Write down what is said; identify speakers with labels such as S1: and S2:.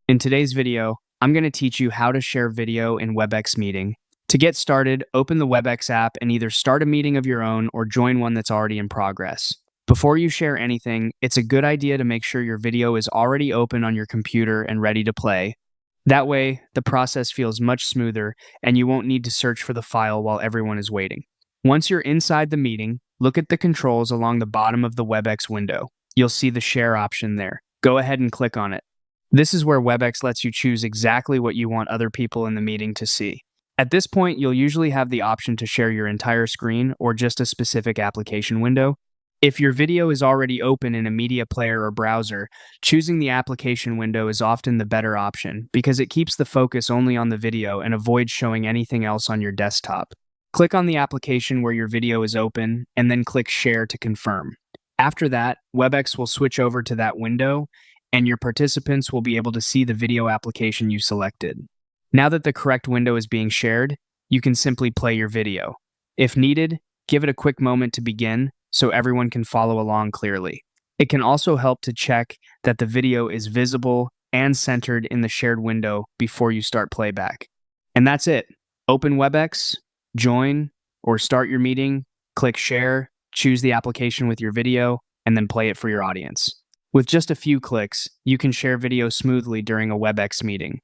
S1: In today's video, I'm going to teach you how to share video in Webex meeting. To get started, open the Webex app and either start a meeting of your own or join one that's already in progress. Before you share anything, it's a good idea to make sure your video is already open on your computer and ready to play. That way, the process feels much smoother and you won't need to search for the file while everyone is waiting. Once you're inside the meeting, look at the controls along the bottom of the Webex window. You'll see the share option there. Go ahead and click on it. This is where Webex lets you choose exactly what you want other people in the meeting to see. At this point, you'll usually have the option to share your entire screen or just a specific application window. If your video is already open in a media player or browser, choosing the application window is often the better option because it keeps the focus only on the video and avoids showing anything else on your desktop. Click on the application where your video is open and then click Share to confirm. After that, Webex will switch over to that window and your participants will be able to see the video application you selected. Now that the correct window is being shared, you can simply play your video. If needed, give it a quick moment to begin so everyone can follow along clearly. It can also help to check that the video is visible and centered in the shared window before you start playback. And that's it. Open Webex, join, or start your meeting, click Share, choose the application with your video, and then play it for your audience. With just a few clicks, you can share video smoothly during a Webex meeting.